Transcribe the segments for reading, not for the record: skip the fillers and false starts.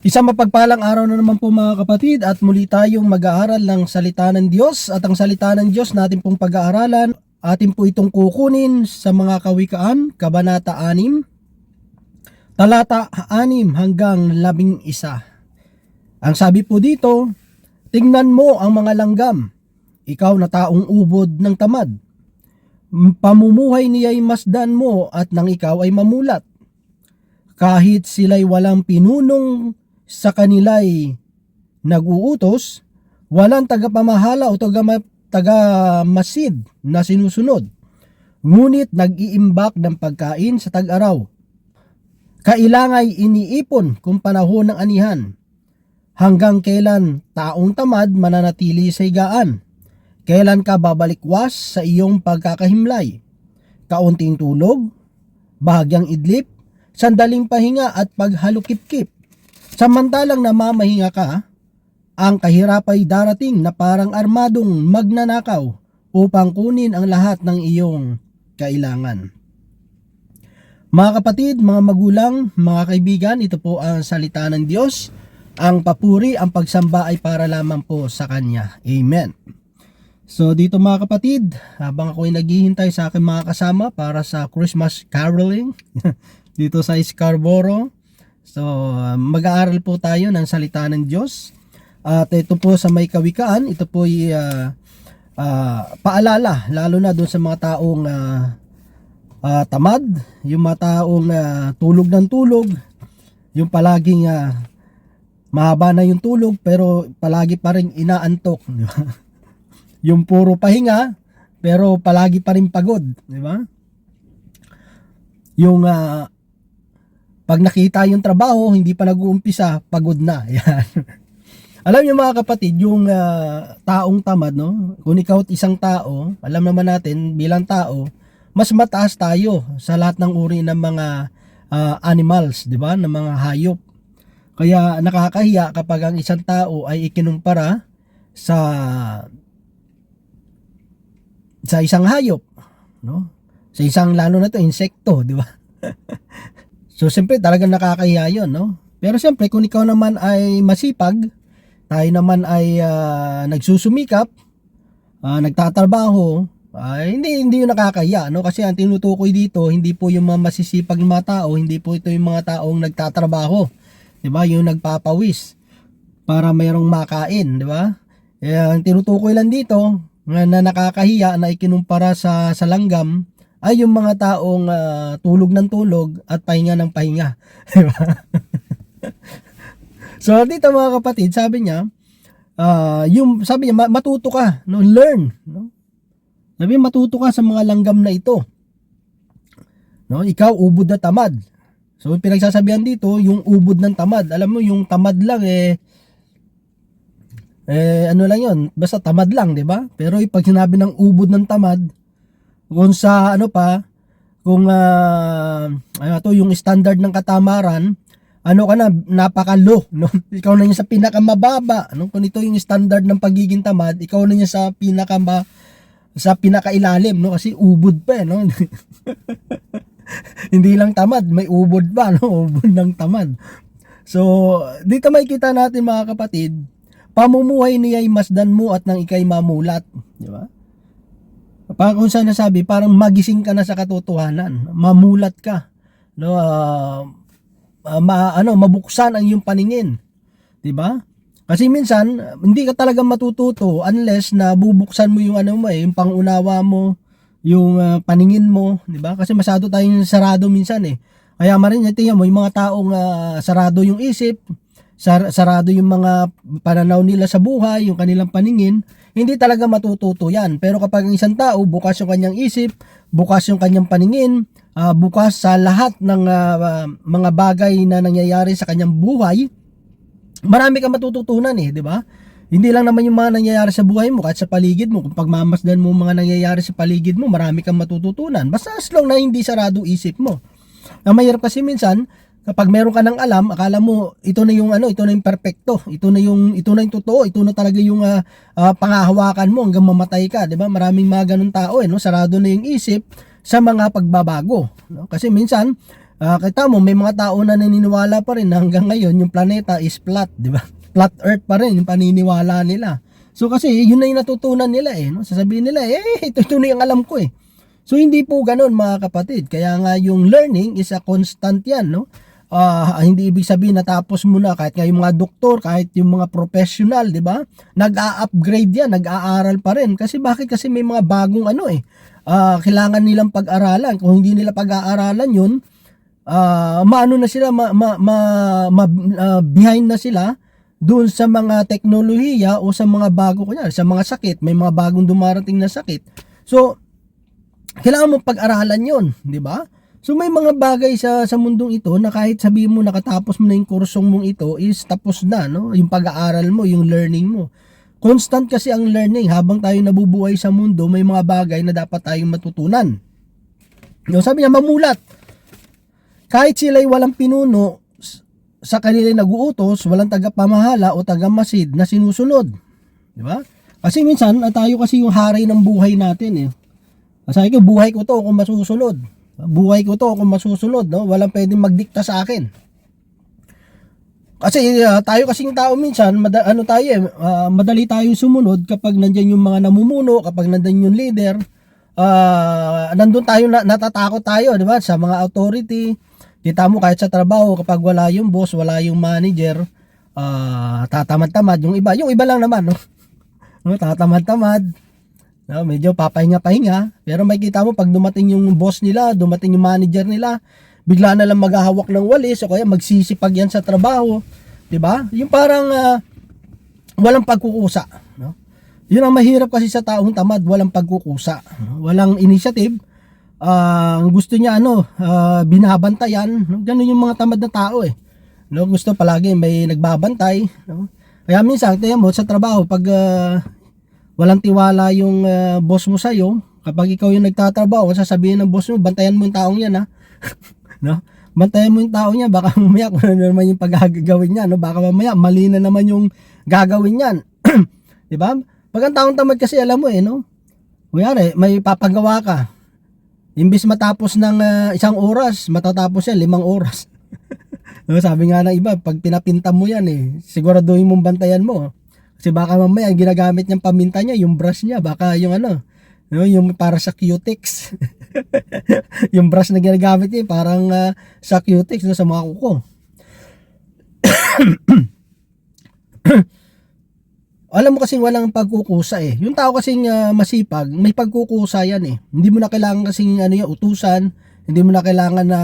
Isang mapagpalang araw na naman po mga kapatid at muli tayong mag-aaral ng salita ng Diyos at ang salita ng Diyos natin pong pag-aaralan atin po itong kukunin sa mga kawikaan, Kabanata 6, talata 6 hanggang 11. Ang sabi po dito, tingnan mo ang mga langgam, ikaw na taong ubod ng tamad. Pamumuhay niya'y masdan mo at nang ikaw ay mamulat. Kahit sila'y walang pinunong sa kanila'y nag-uutos, walang tagapamahala o tagamasid na sinusunod. Ngunit nag-iimbak ng pagkain sa tag-araw. Kailangay iniipon kung panahon ng anihan. Hanggang kailan taong tamad mananatili sa higaan? Kailan ka babalikwas sa iyong pagkakahimlay? Kaunting tulog, bahagyang idlip, sandaling pahinga at paghalukip-kip. Samantalang namamahinga ka, ang kahirap ay darating na parang armadong magnanakaw upang kunin ang lahat ng iyong kailangan. Mga kapatid, mga magulang, mga kaibigan, ito po ang salita ng Diyos. Ang papuri, ang pagsamba ay para lamang po sa Kanya. Amen. So dito mga kapatid, habang ako'y naghihintay sa aking mga kasama para sa Christmas caroling dito sa Scarborough, so mag-aaral po tayo ng salita ng Diyos. At ito po sa may kawikaan, ito po ay paalala, lalo na doon sa mga taong tamad, yung mga taong tulog ng tulog, yung palaging mahaba na yung tulog pero palagi pa rin inaantok, di ba? Yung puro pahinga pero palagi pa rin pagod, di ba? Yung pag nakita yung trabaho, hindi pa nag-uumpisa, pagod na. Yan. Alam niyo mga kapatid, yung taong tamad, no? Kung ikaw at isang tao, alam naman natin bilang tao, mas mataas tayo sa lahat ng uri ng mga animals, di ba? Ng mga hayop. Kaya nakakahiya kapag ang isang tao ay ikinumpara sa isang hayop, no? Sa isang, lalo na to, insekto, di ba? So siyempre talagang nakakahiya yun, no? Pero siyempre kung ikaw naman ay masipag, tayo naman ay nagsusumikap, nagtatrabaho, hindi yung nakakahiya, no? Kasi ang tinutukoy dito, hindi po yung mga masisipag mga tao, hindi po ito yung mga taong nagtatrabaho, di ba? Yung nagpapawis para mayroong makain, di ba? Ang tinutukoy lang dito na nakakahiya na ikinumpara sa langgam ay yung mga taong tulog ng tulog at pahinga ng pahinga. So dito mga kapatid, sabi niya, sabi niya matuto ka, no? Learn, no? Sabi niya, matuto ka sa mga langgam na ito. No? Ikaw ubod na tamad. So pinagsasabihan dito, yung ubod ng tamad. Alam mo, yung tamad lang ano lang yun, basta tamad lang, di ba? Pero pag sinabi ng ubod ng tamad, kung sa ano pa, kung yung standard ng katamaran, ano ka na, napaka-low, no? Ikaw na niya sa pinakamababa, no? Kung ito yung standard ng pagiging tamad, ikaw na niya sa pinakailalim, no? Kasi ubod pa, no? Hindi lang tamad, may ubod pa, no? Ubod ng tamad. So dito makikita natin mga kapatid, pamumuhay niya'y masdan mo at nang ikay mamulat, di ba? Parang kung saan nasabi, parang magising ka na sa katotohanan, mamulat ka, no? Mabuksan ang iyong paningin, 'di ba? Kasi minsan hindi ka talaga matututo unless na bubuksan mo yung yung pangunawa mo, yung paningin mo, 'di ba? Kasi masyado tayong sarado minsan eh. Kaya marin tingnan mo yung mga taong sarado yung isip, sarado yung mga pananaw nila sa buhay, yung kanilang paningin, hindi talaga matututo yan. Pero kapag ang isang tao, bukas yung kanyang isip, bukas yung kanyang paningin, bukas sa lahat ng mga bagay na nangyayari sa kanyang buhay, marami kang matututunan eh, di ba? Hindi lang naman yung mga nangyayari sa buhay mo, kahit sa paligid mo, kung pagmamasdan mo mga nangyayari sa paligid mo, marami kang matututunan. Basta as long na hindi sarado isip mo. Ang mahirap kasi minsan, kapag meron ka ng alam, akala mo ito na yung ito na yung perpekto, ito na yung totoo, ito na talaga yung pangahawakan mo hanggang mamatay ka, 'di ba? Maraming mga ganung tao no, sarado na yung isip sa mga pagbabago, no? Kasi minsan Kita mo, may mga tao na naniniwala pa rin na hanggang ngayon yung planeta is flat, di ba? Flat earth pa rin yung paniniwala nila. So kasi yun na yung natutunan nila no? Sasabihin nila, ito na yung alam ko So hindi po ganoon mga kapatid. Kaya nga yung learning is a constant yan, no? Hindi ibig sabihin natapos mo na, kahit nga yung mga doktor, kahit yung mga professional, di ba? Nag-a-upgrade yan, nag-aaral pa rin. Kasi bakit? Kasi may mga bagong kailangan nilang pag-aralan. Kung hindi nila pag-aaralan yun, maano na sila, behind na sila doon sa mga teknolohiya o sa mga bago, kunyari, sa mga sakit, may mga bagong dumarating na sakit. So, kailangan mo pag-aralan yon, di ba? So, may mga bagay sa mundong ito na kahit sabihin mo nakatapos mo na yung kursong mong ito is tapos na, no? Yung pag-aaral mo, yung learning mo. Constant kasi ang learning. Habang tayo nabubuhay sa mundo, may mga bagay na dapat tayong matutunan. Yung sabi niya, mamulat. Kahit sila'y walang pinuno, sa kanila nag-uutos, walang tagapamahala o tagamasid na sinusunod. Di ba? Kasi minsan, tayo kasi yung haray ng buhay natin Sabi ko, buhay ko to kung masusunod. Buhay ko to kung masusunod, no? Walang pwedeng magdikta sa akin. Kasi tayo kasing tao minsan, madali tayong sumunod kapag nandiyan yung mga namumuno, kapag nandiyan yung leader, nandun tayo, natatakot tayo, di ba? Sa mga authority. Kita mo kahit sa trabaho, kapag wala yung boss, wala yung manager, tatamad-tamad. Yung iba lang naman, no? Tatamad-tamad. No, medyo papahinga-pahinga. Pero makikita mo, pag dumating yung boss nila, dumating yung manager nila, bigla na lang maghahawak ng walis, o kaya magsisipag yan sa trabaho. Diba? Yung parang walang pagkukusa. No? Yun ang mahirap kasi sa taong tamad, walang pagkukusa. No? Walang initiative. Ang gusto niya binabantayan, no? Ganun yung mga tamad na tao no? Gusto palagi may nagbabantay, no? Kaya minsan tingnan mo sa trabaho, pag walang tiwala yung boss mo sa iyo, kapag ikaw yung nagtatrabaho, sasabihin ng boss mo, bantayan mo yung taong yan no? Bantayan mo yung taong yan, baka mamaya kung ano naman yung paggagawin niya, no? Baka mamaya mali na naman yung gagawin niyan. 'Di ba? Pag ang taong tamad kasi alam mo no? Kunyari, may papagawa ka. Imbis matapos ng 1 oras, matatapos yan 5 oras. No, sabi nga ng iba, pag pinapinta mo yan siguraduhin mong bantayan mo. Kasi baka mamaya ginagamit niyang paminta niya, yung brush niya, baka yung no, yung para sa cutex. Yung brush na ginagamit niya, parang sa cutex, no, sa mga kuko. Alam mo kasing walang pagkukusa Yung tao kasing masipag, may pagkukusa yan Hindi mo na kailangan kasing utusan, hindi mo na kailangan na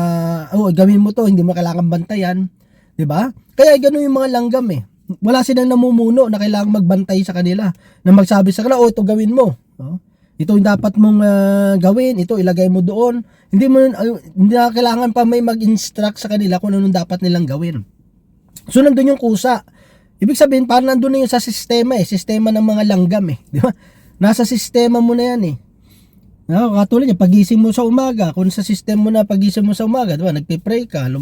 gawin mo to, hindi mo kailangan bantayan, 'di ba? Kaya ganoon yung mga langgam Wala silang namumuno na kailangan magbantay sa kanila, na magsabi sa kanila, ito gawin mo. Ito yung dapat mong gawin, ito ilagay mo doon. Hindi na kailangan pa may mag-instruct sa kanila kung ano dapat nilang gawin. So nandun yung kusa. Ibig sabihin, parang nandun na yun sa sistema sistema ng mga langgam di ba? Nasa sistema mo na yan No, katulad niya, pagising mo sa umaga, kung sa sistema mo na pagising mo sa umaga, di ba? Nagpe-pray ka,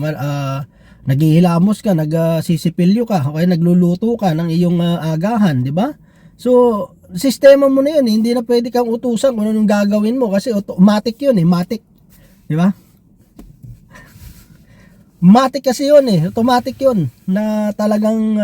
naghihilamos ka, nagsisipilyo ka, o kaya nagluluto ka ng iyong agahan, di ba? So, sistema mo na yun hindi na pwede kang utusan kung anong gagawin mo kasi automatic yun matic, di ba? Matic kasi yun automatic yun na talagang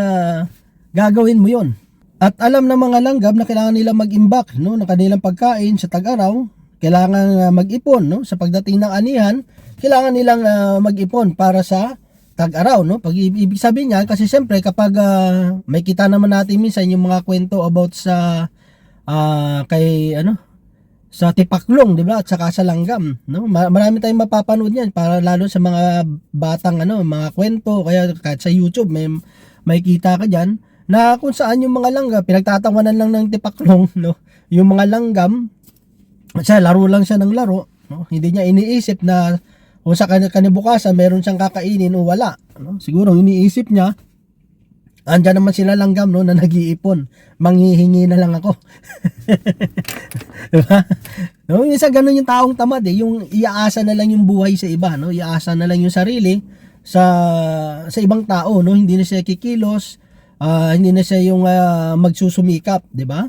gagawin mo yun. At alam ng mga langgam na kailangan nila mag-imbak ng kanilang pagkain sa tag-araw, kailangan mag-ipon sa pagdating ng anihan, kailangan nilang mag-ipon para sa tag-araw Pag ibig sabihin niya kasi siyempre kapag may kita naman natin minsan yung mga kwento about sa sa tipaklong, di ba? At saka sa langgam, no? Marami tayong mapapanood niyan para lalo sa mga batang mga kwento, kaya kahit sa YouTube may kita ka diyan na kung saan yung mga langgam pinagtatawanan lang ng tipaklong, no? Yung mga langgam, laro lang siya ng laro, no? Hindi niya iniisip na kung sa kanibukasan meron siyang kakainin o wala, no? Siguro iniisip niya andyan naman sila langgam na nag-iipon, manghihingi na lang ako. Diba? No, isa ganun yung taong tamad yung iaasa na lang yung buhay sa iba, no? Iaasa na lang yung sarili sa ibang tao, no? Hindi na siya kikilos, hindi na siya yung magsusumikap, 'di ba?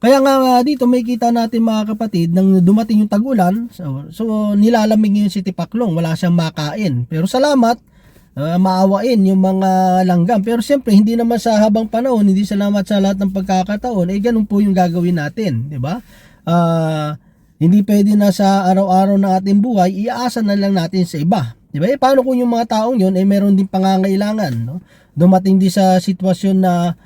Kaya nga dito may kita natin mga kapatid, nang dumating yung tag-ulan, so nilalamig yung si Tipaklong, wala siyang makain. Pero salamat, maawain yung mga langgam. Pero siyempre, hindi naman sa habang panahon, hindi salamat sa lahat ng pagkakataon, ganun po yung gagawin natin, di ba? Hindi pwede na sa araw-araw ng ating buhay, iaasa na lang natin sa iba. Di ba? Paano kung yung mga taong yun, meron din pangangailangan, no? Dumating din sa sitwasyon na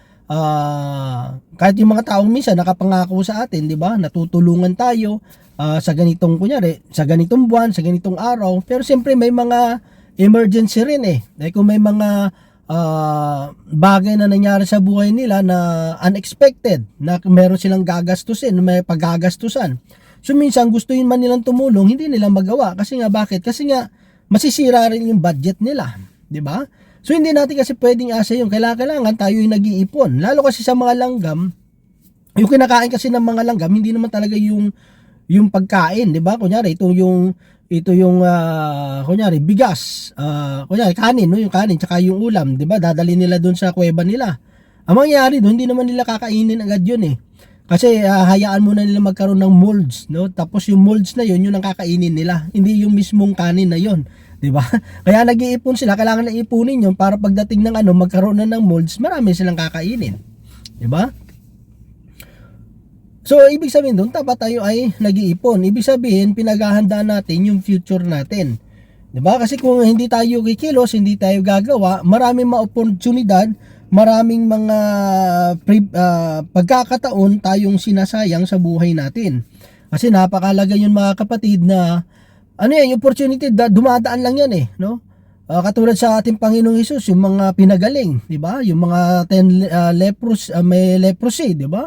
kahit yung mga taong minsan nakapangako sa atin, di ba? Natutulungan tayo sa ganitong kunyari, sa ganitong buwan, sa ganitong araw. Pero siyempre may mga emergency rin Like kung may mga bagay na nangyari sa buhay nila na unexpected, na meron silang gagastusin, may paggagastusan. So minsan gustuin man nilang tumulong, hindi nila magawa. Kasi nga bakit? Kasi nga masisira rin yung budget nila, di ba? So hindi natin kasi pwedeng asa yung kailangan tayo yung nag-iipon. Lalo kasi sa mga langgam, yung kinakain kasi ng mga langgam, hindi naman talaga yung pagkain, 'di ba? Kunyari ito yung kunyari bigas, kunyari kanin, no, yung kanin tsaka yung ulam, 'di ba? Dadalhin nila doon sa kuweba nila. Ang mangyayari doon, hindi naman nila kakainin agad yun Kasi hayaan muna nila magkaroon ng molds, no? Tapos yung molds na yun ang kakainin nila, hindi yung mismong kanin na yun. 'Di ba? Kaya nag-iipon sila, kailangan na ipunin 'yon para pagdating ng magkaroon na ng molds, marami silang kakainin. 'Di ba? So ibig sabihin doon, dapat tayo ay nag-iipon. Ibig sabihin pinaghahandaan natin yung future natin. 'Di ba? Kasi kung hindi tayo kikilos, hindi tayo gagawa, maraming ma-oportunidad, maraming mga pagkakataon tayong sinasayang sa buhay natin. Kasi napakalaga yun mga kapatid na yung opportunity, dumadaan lang yan no? Katulad sa ating Panginoong Hesus, yung mga pinagaling, di ba? Yung mga 10 may leprosy, di ba?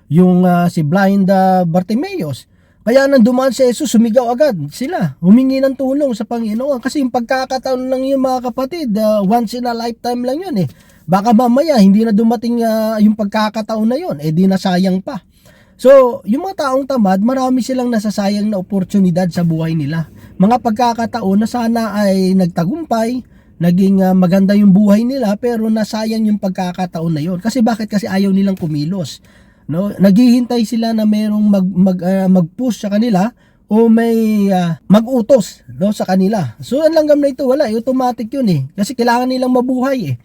Yung si blind Bartimaeus. Kaya nang dumaan si Jesus, sumigaw agad sila, humingi ng tulong sa Panginoon. Kasi yung pagkakataon lang yun mga kapatid, once in a lifetime lang yun Baka mamaya hindi na dumating yung pagkakataon na yun, di nasayang pa. So, yung mga taong tamad, marami silang nasasayang na oportunidad sa buhay nila. Mga pagkakataon na sana ay nagtagumpay, naging maganda yung buhay nila, pero nasayang yung pagkakataon na yun. Kasi bakit? Kasi ayaw nilang kumilos. No? Naghihintay sila na merong mag-push sa kanila o may mag-utos sa kanila. So, ang langgam na ito, wala. Automatic yun Kasi kailangan nilang mabuhay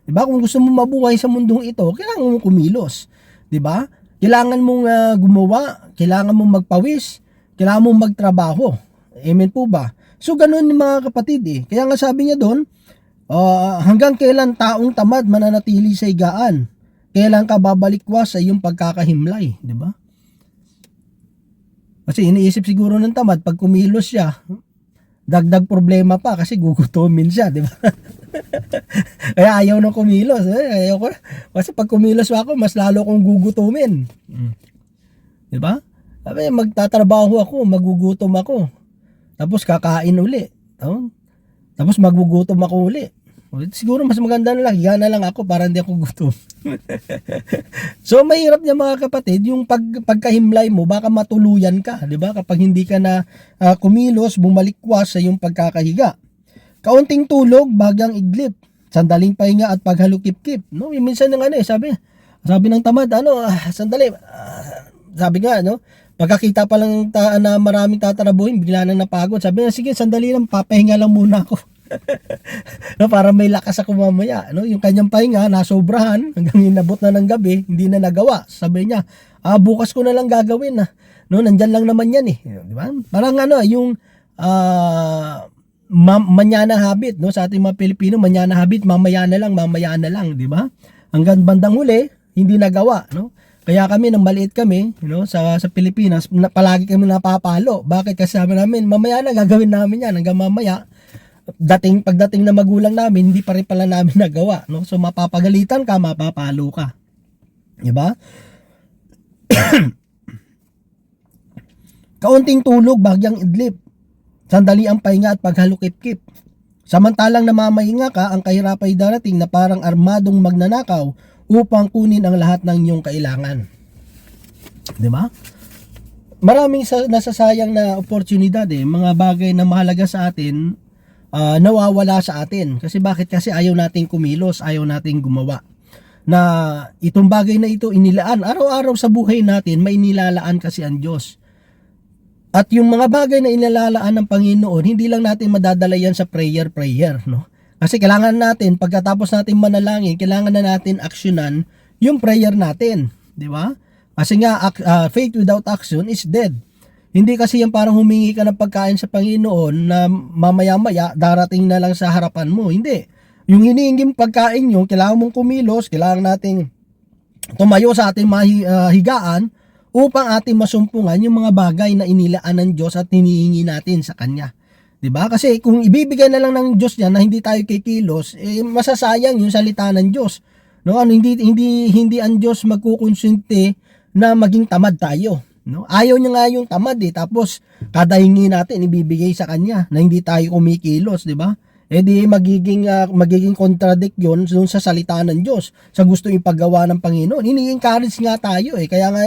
Diba? Kung gusto mo mabuhay sa mundong ito, kailangan mong kumilos. Diba? Kailangan mong gumawa, kailangan mong magpawis, kailangan mong magtrabaho. Amen po ba? So ganun mga kapatid Kaya nga sabi niya doon, hanggang kailan taong tamad mananatili sa higaan? Kailan ka babalikwas sa iyong pagkakahimlay, di ba? Kasi iniisip siguro ng tamad, pag kumilos siya, dagdag problema pa kasi gugutumin siya, di ba? Kaya ayaw nang kumilos. Ayaw ko. Kasi pag kumilos ako, mas lalo kong gugutumin. Di ba? Sabi, magtatrabaho ako, magugutom ako. Tapos kakain uli. Tapos magugutom ako uli. Siguro mas maganda na lang, higa na lang ako para hindi ako gutom. So mahirap niya mga kapatid, yung pagkahimlay mo, baka matuluyan ka, di ba? Kapag hindi ka na kumilos, bumalikwas sa yung pagkakahiga. Kaunting tulog, bagyang idlip, sandaling pahinga at paghalukip-kip. No, minsan ng sabi ng tamad, sandali. Sabi nga, pagkakita pa lang na maraming tatarabuhin, bigla nang napagod. Sabi nga, sige, sandali lang, papahinga lang muna ako. Para may lakas ako mamaya. Yung kanyang pahinga, nasobrahan, hanggang inabot na ng gabi, hindi na nagawa. Sabi niya, bukas ko na lang gagawin. Nandyan lang naman yan Di ba? Parang yung manyana habit, sa ating mga Pilipino, manyana habit, mamaya na lang, di ba? Hanggang bandang huli, hindi nagawa, Kaya kami, nang maliit kami, sa Pilipinas, palagi kami napapalo. Bakit? Kasi sabi namin, mamaya na, gagawin namin yan, hanggang mamaya, pagdating na magulang namin, hindi pa rin pala namin nagawa, So, mapapagalitan ka, mapapalo ka. Di ba? Kaunting tulog, bagyang idlip. Sandali ang pahinga at paghalukip-kip. Samantalang namamahinga ka, ang kahirap ay darating na parang armadong magnanakaw upang kunin ang lahat ng iyong kailangan. Di ba? Maraming nasasayang na oportunidad mga bagay na mahalaga sa atin, nawawala sa atin. Kasi bakit? Kasi ayaw nating kumilos, ayaw nating gumawa. na itong bagay na ito inilaan. Araw-araw sa buhay natin may inilalaan kasi ang Diyos. At yung mga bagay na inilalaan ng Panginoon, hindi lang natin madadala yan sa prayer, no? Kasi kailangan natin, pagkatapos natin manalangin, kailangan na natin aksyonan yung prayer natin, di ba? Kasi nga, faith without action is dead. Hindi kasi yan parang humingi ka ng pagkain sa Panginoon na mamaya-maya darating na lang sa harapan mo. Hindi. Yung hinihinging pagkain nyo, kailangan mong kumilos, kailangan nating tumayo sa ating higaan upang ating masumpungan yung mga bagay na inilaan ng Diyos at hinihingi natin sa Kanya. 'Di ba? Kasi kung ibibigay na lang ng Diyos yan na hindi tayo kikilos, masasayang yung salita ng Diyos. No, hindi ang Diyos magkukonsinti na maging tamad tayo. No? Ayaw niya nga yung tamad tapos kada hingi natin ibibigay sa Kanya na hindi tayo kumikilos, 'di ba? Di magiging contradict yun sa salita ng Diyos, sa gusto ipagawa ng Panginoon. Ini-encourage nga tayo kaya nga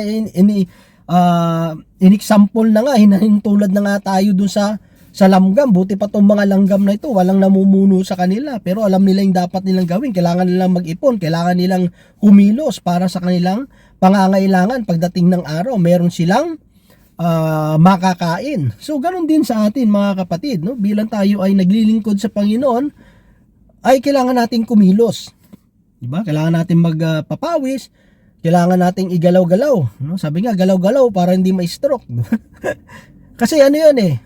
in-example na nga, hinahintulad na nga tayo dun sa langgam. Buti pa tong mga langgam na ito, walang namumuno sa kanila, pero alam nila yung dapat nilang gawin. Kailangan nilang mag-ipon, kailangan nilang kumilos para sa kanilang pangangailangan. Pagdating ng araw, meron silang makakain. So ganun din sa atin mga kapatid, no? Bilang tayo ay naglilingkod sa Panginoon, ay kailangan nating kumilos. 'Di ba? Kailangan nating magpapawis, kailangan nating igalaw-galaw, no? Sabi nga galaw-galaw para hindi ma-stroke. Kasi ano 'yun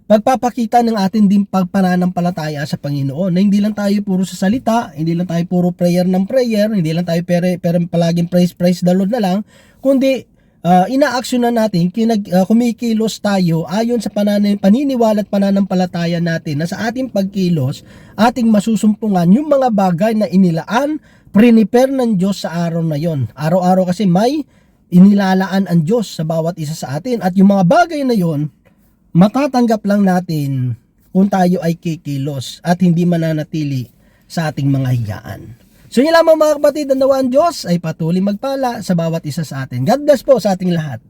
pagpapakita ng atin din pagpananampalataya sa Panginoon. Na hindi lang tayo puro sa salita, hindi lang tayo puro prayer ng prayer, hindi lang tayo pero palaging praise the Lord na lang, kundi inaaksyonan natin, kumikilos tayo ayon sa paniniwala at pananampalataya natin na sa ating pagkilos, ating masusumpungan yung mga bagay na inilaan, prepare ng Diyos sa araw na yon. Araw-araw kasi may inilalaan ang Diyos sa bawat isa sa atin, at yung mga bagay na yon, matatanggap lang natin kung tayo ay kikilos at hindi mananatili sa ating mga higaan. So yun lamang mga kapatid, ang nawa ang Diyos ay patuloy magpala sa bawat isa sa atin. God bless po sa ating lahat.